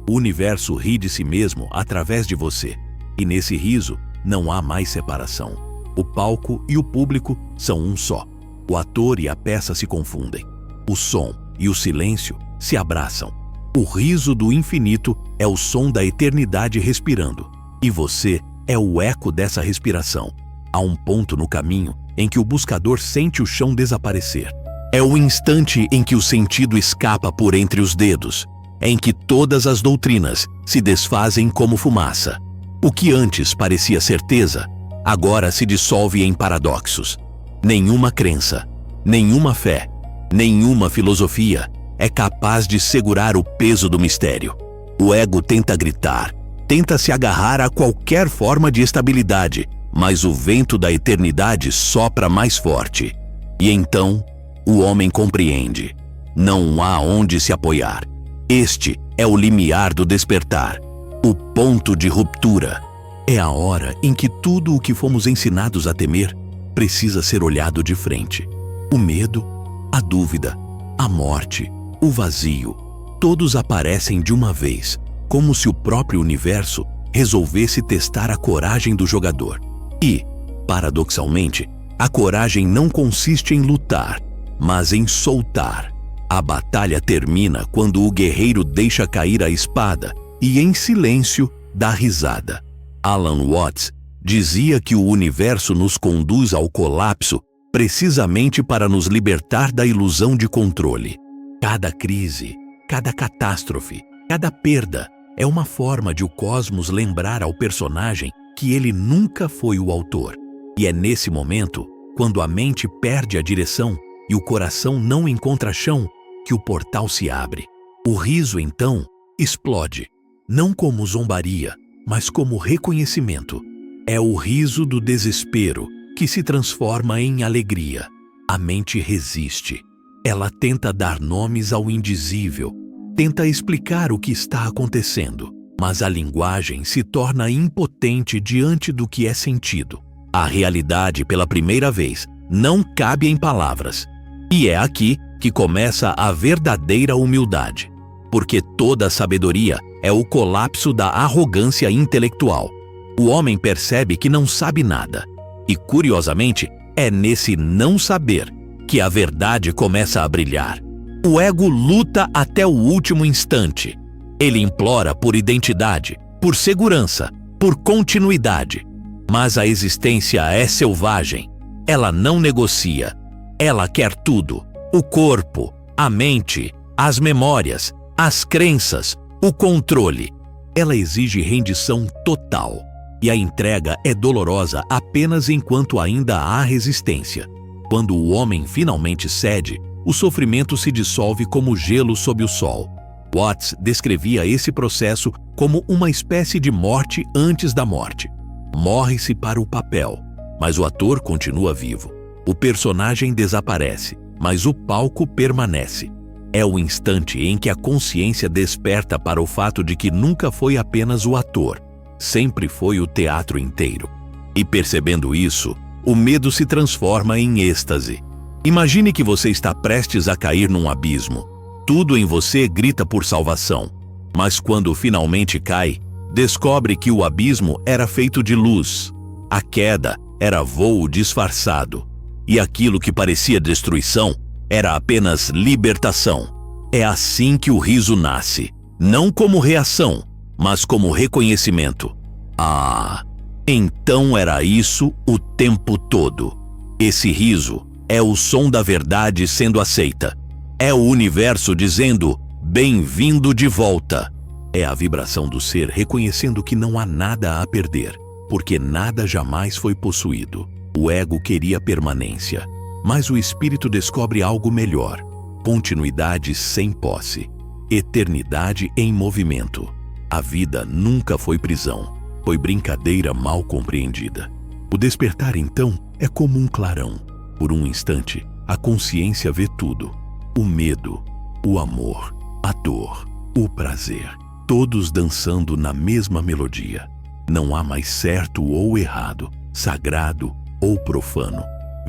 O universo ri de si mesmo através de você. E nesse riso, não há mais separação. O palco e o público são um só. O ator e a peça se confundem. O som e o silêncio se abraçam. O riso do infinito é o som da eternidade respirando. E você é o eco dessa respiração. Há um ponto no caminho em que o buscador sente o chão desaparecer. É o instante em que o sentido escapa por entre os dedos, em que todas as doutrinas se desfazem como fumaça. O que antes parecia certeza, agora se dissolve em paradoxos. Nenhuma crença, nenhuma fé, nenhuma filosofia é capaz de segurar o peso do mistério. O ego tenta gritar, tenta se agarrar a qualquer forma de estabilidade, mas o vento da eternidade sopra mais forte. E então, o homem compreende. Não há onde se apoiar. Este é o limiar do despertar, o ponto de ruptura. É a hora em que tudo o que fomos ensinados a temer precisa ser olhado de frente. O medo, a dúvida, a morte, o vazio, todos aparecem de uma vez, como se o próprio universo resolvesse testar a coragem do jogador. E, paradoxalmente, a coragem não consiste em lutar, mas em soltar. A batalha termina quando o guerreiro deixa cair a espada e, em silêncio, dá risada. Alan Watts dizia que o universo nos conduz ao colapso precisamente para nos libertar da ilusão de controle. Cada crise, cada catástrofe, cada perda é uma forma de o cosmos lembrar ao personagem que ele nunca foi o autor. E é nesse momento, quando a mente perde a direção e o coração não encontra chão, que o portal se abre. O riso, então, explode, não como zombaria, mas como reconhecimento. É o riso do desespero que se transforma em alegria. A mente resiste. Ela tenta dar nomes ao indizível, tenta explicar o que está acontecendo, mas a linguagem se torna impotente diante do que é sentido. A realidade, pela primeira vez, não cabe em palavras. E é aqui que começa a verdadeira humildade, porque toda sabedoria é o colapso da arrogância intelectual. O homem percebe que não sabe nada, e, curiosamente, é nesse não saber que a verdade começa a brilhar. O ego luta até o último instante. Ele implora por identidade, por segurança, por continuidade. Mas a existência é selvagem. Ela não negocia. Ela quer tudo: o corpo, a mente, as memórias, as crenças, o controle. Ela exige rendição total. E a entrega é dolorosa apenas enquanto ainda há resistência. Quando o homem finalmente cede, o sofrimento se dissolve como gelo sob o sol. Watts descrevia esse processo como uma espécie de morte antes da morte. Morre-se para o papel, mas o ator continua vivo. O personagem desaparece, mas o palco permanece. É o instante em que a consciência desperta para o fato de que nunca foi apenas o ator, sempre foi o teatro inteiro. E percebendo isso, o medo se transforma em êxtase. Imagine que você está prestes a cair num abismo. Tudo em você grita por salvação. Mas quando finalmente cai, descobre que o abismo era feito de luz. A queda era voo disfarçado. E aquilo que parecia destruição era apenas libertação. É assim que o riso nasce, não como reação, mas como reconhecimento. Ah, então era isso o tempo todo. Esse riso é o som da verdade sendo aceita. É o universo dizendo: bem-vindo de volta. É a vibração do ser reconhecendo que não há nada a perder, porque nada jamais foi possuído. O ego queria permanência, mas o espírito descobre algo melhor: continuidade sem posse, eternidade em movimento. A vida nunca foi prisão, foi brincadeira mal compreendida. O despertar, então, é como um clarão. Por um instante, a consciência vê tudo: o medo, o amor, a dor, o prazer, todos dançando na mesma melodia. Não há mais certo ou errado, sagrado ou profano,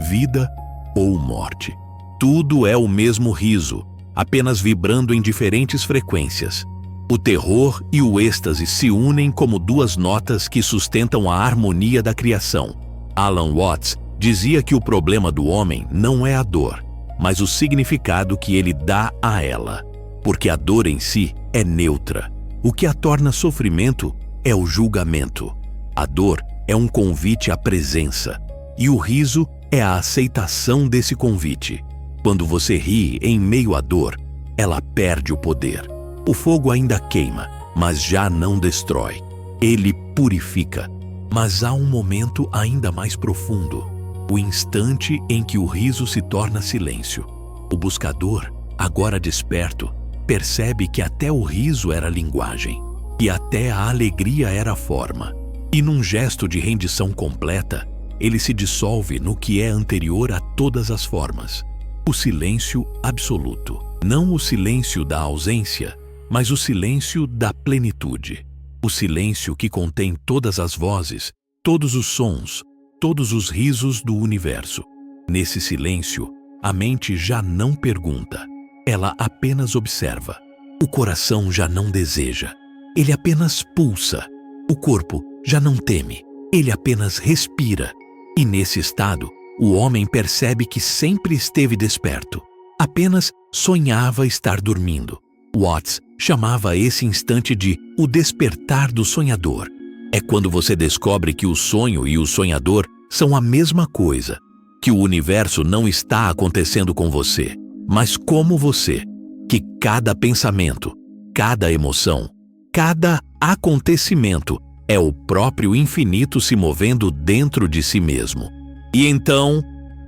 vida ou morte. Tudo é o mesmo riso, apenas vibrando em diferentes frequências. O terror e o êxtase se unem como duas notas que sustentam a harmonia da criação. Alan Watts dizia que o problema do homem não é a dor, mas o significado que ele dá a ela. Porque a dor em si é neutra. O que a torna sofrimento é o julgamento. A dor é um convite à presença, e o riso é a aceitação desse convite. Quando você ri em meio à dor, ela perde o poder. O fogo ainda queima, mas já não destrói. Ele purifica. Mas há um momento ainda mais profundo: o instante em que o riso se torna silêncio. O buscador, agora desperto, percebe que até o riso era linguagem, e até a alegria era forma. E num gesto de rendição completa, ele se dissolve no que é anterior a todas as formas. O silêncio absoluto. Não o silêncio da ausência, mas o silêncio da plenitude. O silêncio que contém todas as vozes, todos os sons, todos os risos do universo. Nesse silêncio, a mente já não pergunta. Ela apenas observa. O coração já não deseja. Ele apenas pulsa. O corpo já não teme. Ele apenas respira. E nesse estado, o homem percebe que sempre esteve desperto. Apenas sonhava estar dormindo. Watts chamava esse instante de o despertar do sonhador. É quando você descobre que o sonho e o sonhador são a mesma coisa, que o universo não está acontecendo com você, mas como você, que cada pensamento, cada emoção, cada acontecimento é o próprio infinito se movendo dentro de si mesmo. E então,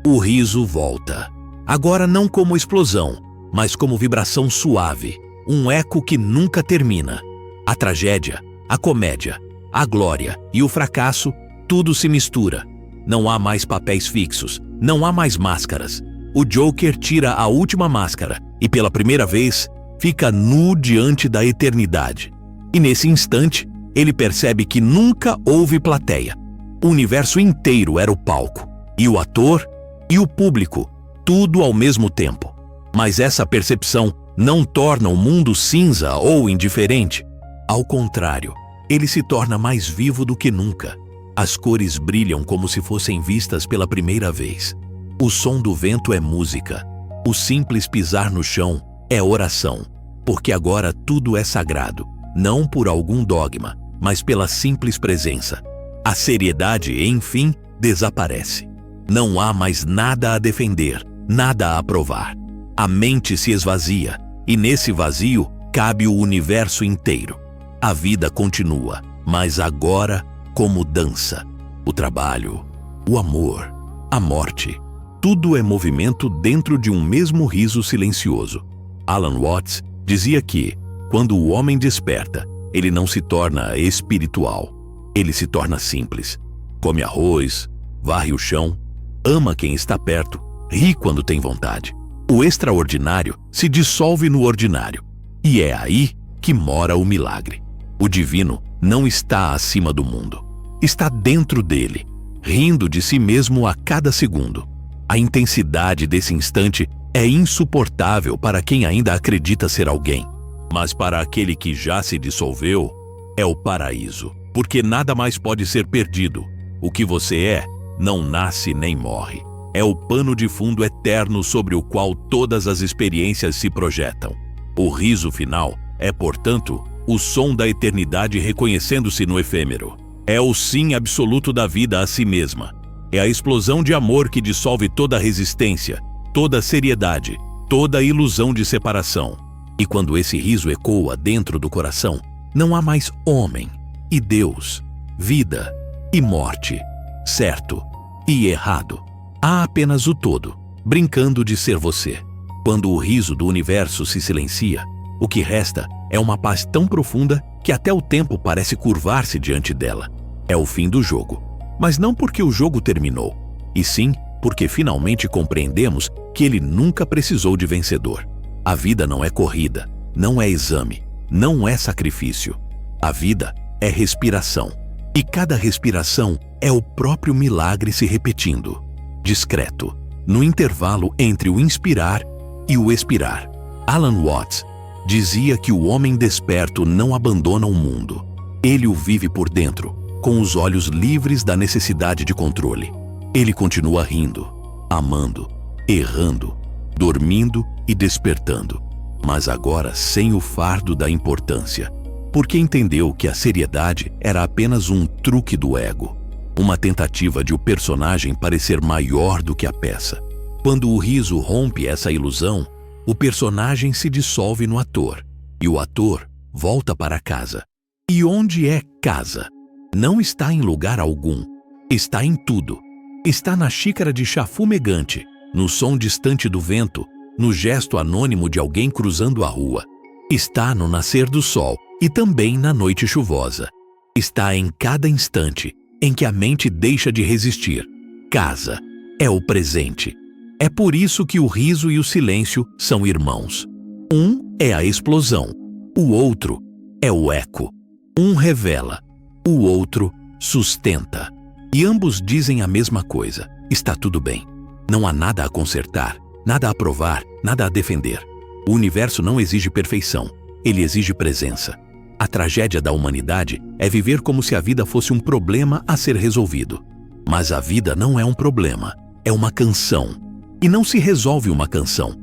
o riso volta. Agora não como explosão, mas como vibração suave, um eco que nunca termina. A tragédia, a comédia, a glória e o fracasso, tudo se mistura. Não há mais papéis fixos, não há mais máscaras. O Joker tira a última máscara e, pela primeira vez, fica nu diante da eternidade. E nesse instante, ele percebe que nunca houve plateia. O universo inteiro era o palco, e o ator e o público, tudo ao mesmo tempo. Mas essa percepção não torna o mundo cinza ou indiferente. Ao contrário, ele se torna mais vivo do que nunca. As cores brilham como se fossem vistas pela primeira vez. O som do vento é música. O simples pisar no chão é oração, porque agora tudo é sagrado, não por algum dogma, mas pela simples presença. A seriedade, enfim, desaparece. Não há mais nada a defender, nada a provar. A mente se esvazia, e nesse vazio cabe o universo inteiro. A vida continua, mas agora como dança. O trabalho, o amor, a morte, tudo é movimento dentro de um mesmo riso silencioso. Alan Watts dizia que, quando o homem desperta, ele não se torna espiritual. Ele se torna simples. Come arroz, varre o chão, ama quem está perto, ri quando tem vontade. O extraordinário se dissolve no ordinário. E é aí que mora o milagre. O divino não está acima do mundo. Está dentro dele, rindo de si mesmo a cada segundo. A intensidade desse instante é insuportável para quem ainda acredita ser alguém. Mas para aquele que já se dissolveu, é o paraíso, porque nada mais pode ser perdido. O que você é, não nasce nem morre. É o pano de fundo eterno sobre o qual todas as experiências se projetam. O riso final é, portanto, o som da eternidade reconhecendo-se no efêmero. É o sim absoluto da vida a si mesma. É a explosão de amor que dissolve toda resistência, toda seriedade, toda ilusão de separação. E quando esse riso ecoa dentro do coração, não há mais homem e Deus, vida e morte, certo e errado. Há apenas o todo, brincando de ser você. Quando o riso do universo se silencia, o que resta é uma paz tão profunda que até o tempo parece curvar-se diante dela. É o fim do jogo. Mas não porque o jogo terminou, e sim porque finalmente compreendemos que ele nunca precisou de vencedor. A vida não é corrida, não é exame, não é sacrifício. A vida é respiração. E cada respiração é o próprio milagre se repetindo. Discreto, no intervalo entre o inspirar e o expirar. Alan Watts dizia que o homem desperto não abandona o mundo. Ele o vive por dentro, com os olhos livres da necessidade de controle. Ele continua rindo, amando, errando, dormindo e despertando, mas agora sem o fardo da importância, porque entendeu que a seriedade era apenas um truque do ego, uma tentativa de o personagem parecer maior do que a peça. Quando o riso rompe essa ilusão, o personagem se dissolve no ator, e o ator volta para casa. E onde é casa? Não está em lugar algum, está em tudo. Está na xícara de chá fumegante, no som distante do vento, no gesto anônimo de alguém cruzando a rua. Está no nascer do sol e também na noite chuvosa. Está em cada instante em que a mente deixa de resistir. Casa é o presente. É por isso que o riso e o silêncio são irmãos. Um é a explosão, o outro é o eco. Um revela, o outro sustenta. E ambos dizem a mesma coisa: está tudo bem. Não há nada a consertar, nada a provar, nada a defender. O universo não exige perfeição, ele exige presença. A tragédia da humanidade é viver como se a vida fosse um problema a ser resolvido. Mas a vida não é um problema, é uma canção. E não se resolve uma canção.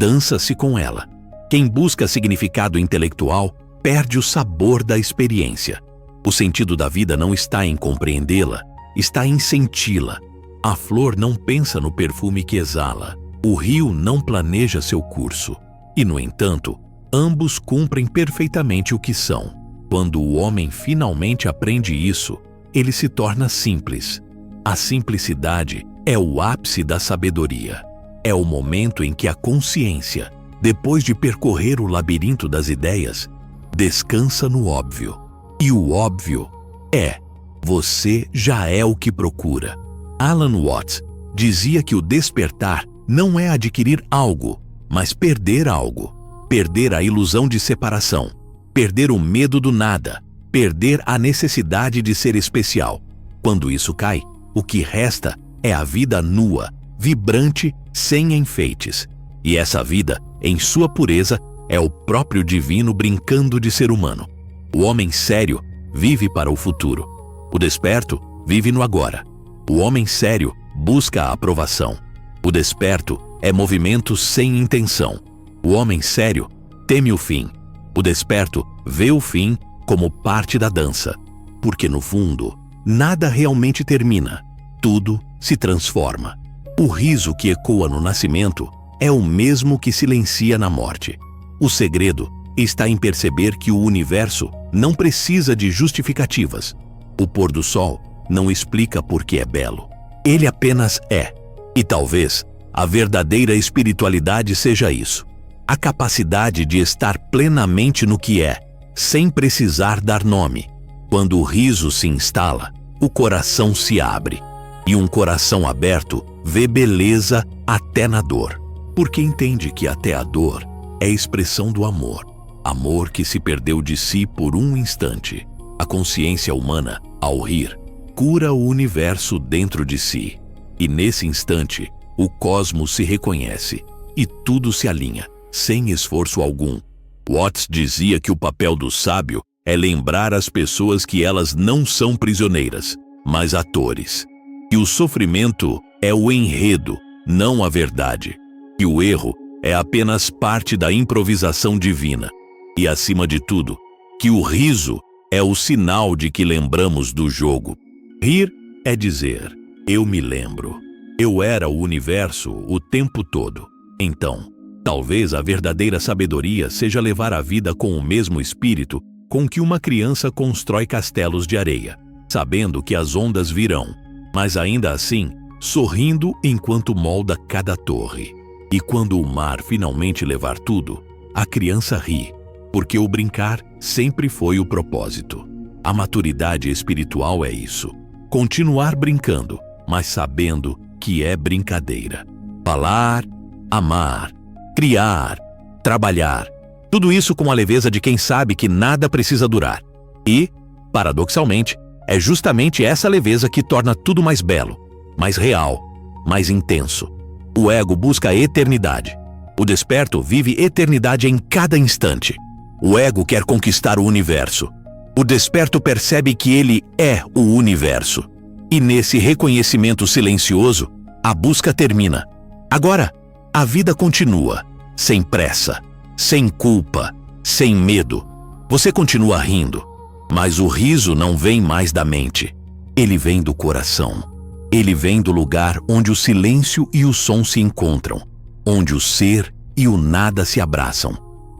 dança-se com ela. Quem busca significado intelectual perde o sabor da experiência. O sentido da vida não está em compreendê-la, está em senti-la. A flor não pensa no perfume que exala. O rio não planeja seu curso. E, no entanto, ambos cumprem perfeitamente o que são. Quando o homem finalmente aprende isso, ele se torna simples. A simplicidade é o ápice da sabedoria. É o momento em que a consciência, depois de percorrer o labirinto das ideias, descansa no óbvio. E o óbvio é: você já é o que procura. Alan Watts dizia que o despertar não é adquirir algo, mas perder algo. Perder a ilusão de separação, perder o medo do nada, perder a necessidade de ser especial. Quando isso cai, o que resta é a vida nua, vibrante, sem enfeites. E essa vida, em sua pureza, é o próprio divino brincando de ser humano. O homem sério vive para o futuro. O desperto vive no agora. O homem sério busca a aprovação. O desperto é movimento sem intenção. O homem sério teme o fim. O desperto vê o fim como parte da dança. Porque, no fundo, nada realmente termina. Tudo se transforma. O riso que ecoa no nascimento é o mesmo que silencia na morte. O segredo está em perceber que o universo não precisa de justificativas. O pôr do sol não explica por que é belo. Ele apenas é. E talvez a verdadeira espiritualidade seja isso. A capacidade de estar plenamente no que é, sem precisar dar nome. Quando o riso se instala, o coração se abre. E um coração aberto vê beleza até na dor. Porque entende que até a dor é expressão do amor. Amor que se perdeu de si por um instante. A consciência humana, ao rir, cura o universo dentro de si. E nesse instante, o cosmos se reconhece e tudo se alinha, sem esforço algum. Watts dizia que o papel do sábio é lembrar às pessoas que elas não são prisioneiras, mas atores. Que o sofrimento é o enredo, não a verdade. Que o erro é apenas parte da improvisação divina. E, acima de tudo, que o riso é o sinal de que lembramos do jogo. Rir é dizer: eu me lembro. Eu era o universo o tempo todo. Então, talvez a verdadeira sabedoria seja levar a vida com o mesmo espírito com que uma criança constrói castelos de areia, sabendo que as ondas virão, mas ainda assim, sorrindo enquanto molda cada torre. E quando o mar finalmente levar tudo, a criança ri, porque o brincar sempre foi o propósito. A maturidade espiritual é isso. Continuar brincando, mas sabendo que é brincadeira. Falar, amar, criar, trabalhar. Tudo isso com a leveza de quem sabe que nada precisa durar. E, paradoxalmente, é justamente essa leveza que torna tudo mais belo, mais real, mais intenso. O ego busca a eternidade. O desperto vive eternidade em cada instante. O ego quer conquistar o universo. O desperto percebe que ele é o universo. E nesse reconhecimento silencioso, a busca termina. Agora, a vida continua, sem pressa, sem culpa, sem medo. Você continua rindo, mas o riso não vem mais da mente. Ele vem do coração. Ele vem do lugar onde o silêncio e o som se encontram, onde o ser e o nada se abraçam.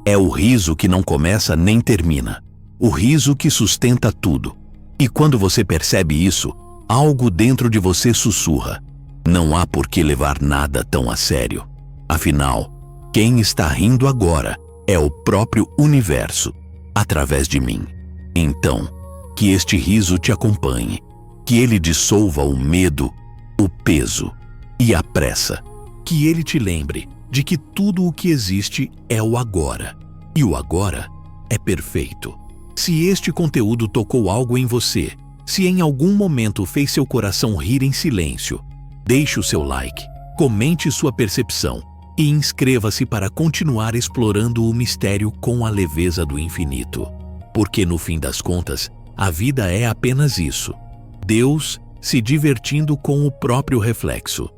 É o riso que não começa nem termina. O riso que sustenta tudo. E quando você percebe isso, algo dentro de você sussurra: não há por que levar nada tão a sério. Afinal, quem está rindo agora é o próprio universo, através de mim. Então, que este riso te acompanhe, que ele dissolva o medo, o peso e a pressa. Que ele te lembre de que tudo o que existe é o agora. E o agora é perfeito. Se este conteúdo tocou algo em você, se em algum momento fez seu coração rir em silêncio, deixe o seu like, comente sua percepção e inscreva-se para continuar explorando o mistério com a leveza do infinito. Porque no fim das contas, a vida é apenas isso: Deus se divertindo com o próprio reflexo.